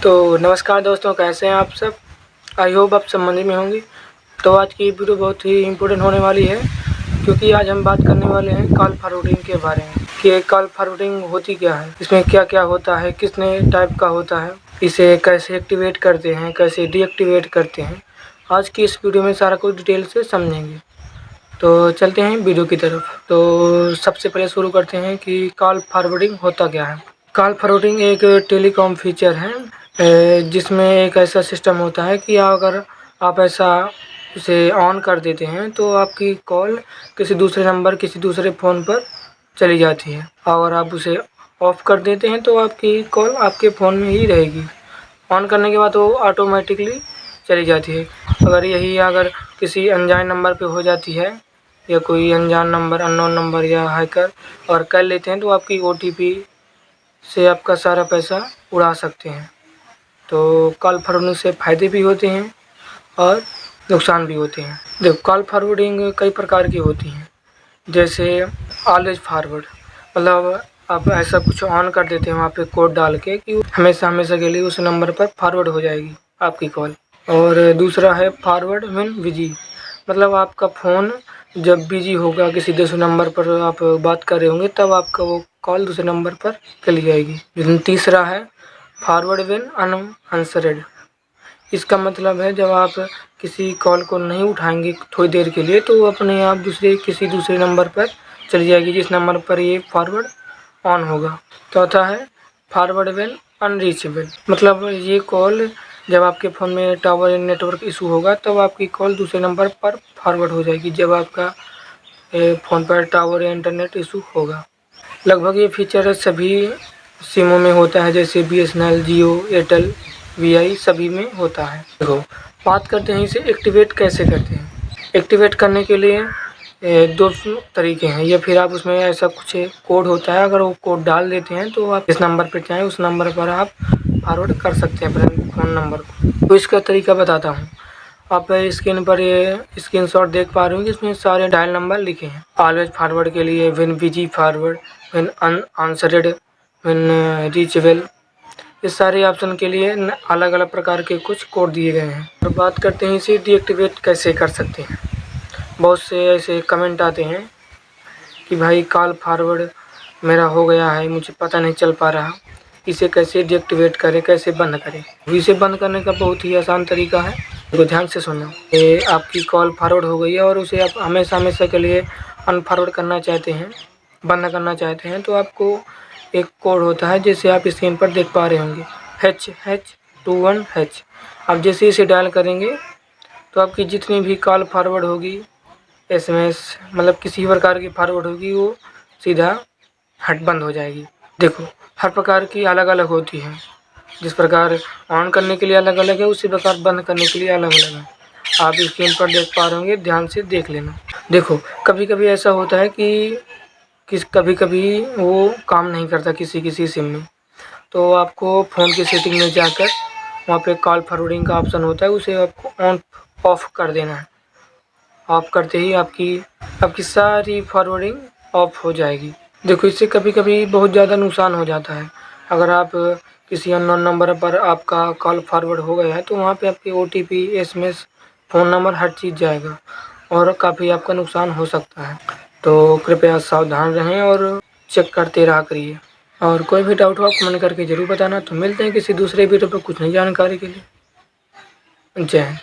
तो नमस्कार दोस्तों, कैसे हैं आप सब। आई होप आप सब मज़े में होंगे। तो आज की वीडियो बहुत ही इम्पोर्टेंट होने वाली है, क्योंकि आज हम बात करने वाले हैं कॉल फॉरवर्डिंग के बारे में कि कॉल फॉरवर्डिंग होती क्या है, इसमें क्या क्या होता है, कितने टाइप का होता है, इसे कैसे एक्टिवेट करते हैं, कैसे डीएक्टिवेट करते हैं। आज की इस वीडियो में सारा कुछ डिटेल से समझेंगे। तो चलते हैं वीडियो की तरफ। तो सबसे पहले शुरू करते हैं कि कॉल फॉरवर्डिंग होता क्या है। कॉल फॉरवर्डिंग एक टेलीकॉम फीचर है, जिसमें एक ऐसा सिस्टम होता है कि अगर आप ऐसा इसे ऑन कर देते हैं तो आपकी कॉल किसी दूसरे नंबर, किसी दूसरे फ़ोन पर चली जाती है। और आप उसे ऑफ़ कर देते हैं तो आपकी कॉल आपके फ़ोन में ही रहेगी। ऑन करने के बाद वो ऑटोमेटिकली चली जाती है। अगर किसी अनजान नंबर पे हो जाती है, या कोई अनजान नंबर, अननोन नंबर या हैकर और कर लेते हैं, तो आपकी ओटीपी से आपका सारा पैसा उड़ा सकते हैं। तो कॉल फॉरवर्डिंग से फ़ायदे भी होते हैं और नुकसान भी होते हैं। देखो, कॉल फॉरवर्डिंग कई प्रकार की होती हैं, जैसे ऑलवेज फॉरवर्ड, मतलब आप ऐसा कुछ ऑन कर देते हैं वहाँ पे कोड डाल के कि हमेशा हमेशा के लिए उस नंबर पर फॉरवर्ड हो जाएगी आपकी कॉल। और दूसरा है फॉरवर्ड व्हेन बिजी, मतलब आपका फ़ोन जब बिजी होगा, किसी दूसरे नंबर पर आप बात कर रहे होंगे, तब आपका वो कॉल दूसरे नंबर पर चली जाएगी। लेकिन तीसरा है फॉरवर्ड व्हेन अनआंसर्ड, इसका मतलब है जब आप किसी कॉल को नहीं उठाएंगे थोड़ी देर के लिए, तो वो अपने आप किसी दूसरे नंबर पर चली जाएगी, जिस नंबर पर ये फॉरवर्ड ऑन होगा। चौथा है फॉरवर्ड व्हेन अनरीचेबल, मतलब ये कॉल जब आपके फ़ोन में टावर या नेटवर्क इशू होगा, तब आपकी कॉल दूसरे नंबर पर फॉरवर्ड हो जाएगी जब आपका फ़ोन पर टावर या इंटरनेट इशू होगा। लगभग ये फीचर सभी सिमों में होता है, जैसे BSNL, जियो, एयरटेल, VI सभी में होता है। देखो, बात करते हैं इसे एक्टिवेट कैसे करते हैं। एक्टिवेट करने के लिए दो तरीके हैं, या फिर आप उसमें ऐसा कुछ कोड होता है, अगर वो कोड डाल देते हैं तो आप इस नंबर पर चाहें उस नंबर पर आप फॉरवर्ड कर सकते हैं अपने फ़ोन नंबर को। तो इसका तरीका बताता हूँ। आप स्क्रीन पर ये स्क्रीनशॉट देख पा रहे हो, इसमें सारे डायल नंबर लिखे हैं। ऑलवेज फॉरवर्ड के लिए when busy forward, when unanswered, when reachable, इस सारे ऑप्शन के लिए अलग अलग प्रकार के कुछ कोड दिए गए हैं। और बात करते हैं इसे डीएक्टिवेट कैसे कर सकते हैं। बहुत से ऐसे कमेंट आते हैं कि भाई कॉल फॉरवर्ड मेरा हो गया है, मुझे पता नहीं चल पा रहा, इसे कैसे डीएक्टिवेट करें, कैसे बंद करें। इसे बंद करने का बहुत ही आसान तरीका है, तो ध्यान से सुनना। ये आपकी कॉल फॉरवर्ड हो गई है और उसे आप हमेशा हमेशा के लिए अनफॉरवर्ड करना चाहते हैं, बंद करना चाहते हैं, तो आपको एक कोड होता है जिसे आप स्क्रीन पर देख पा रहे होंगे, HH21H। आप जैसे इसे डायल करेंगे तो आपकी जितनी भी कॉल फॉरवर्ड होगी, SMS, मतलब किसी प्रकार की फॉरवर्ड होगी, वो सीधा बंद हो जाएगी। देखो, हर प्रकार की अलग अलग होती है, जिस प्रकार ऑन करने के लिए अलग अलग है, उसी प्रकार बंद करने के लिए अलग अलग है। आप स्क्रीन पर देख पा रहे होंगे, ध्यान से देख लेना। देखो, कभी कभी ऐसा होता है कि कभी कभी वो काम नहीं करता किसी सिम में, तो आपको फ़ोन की सेटिंग में जाकर वहाँ पे कॉल फॉरवर्डिंग का ऑप्शन होता है, उसे आपको ऑन ऑफ कर देना है। ऑफ करते ही आपकी सारी फॉरवर्डिंग ऑफ हो जाएगी। देखो, इससे कभी कभी बहुत ज़्यादा नुकसान हो जाता है। अगर आप किसी अननोन नंबर पर आपका कॉल फॉरवर्ड हो गया है, तो वहाँ पे आपकी OTP, SMS, फ़ोन नंबर, हर चीज़ जाएगा और काफ़ी आपका नुकसान हो सकता है। तो कृपया सावधान रहें और चेक करते रहा करिए। और कोई भी डाउट हो आप कमेंट करके ज़रूर बताना। तो मिलते हैं किसी दूसरे वीडियो पर कुछ नई जानकारी के लिए। जय हिंद।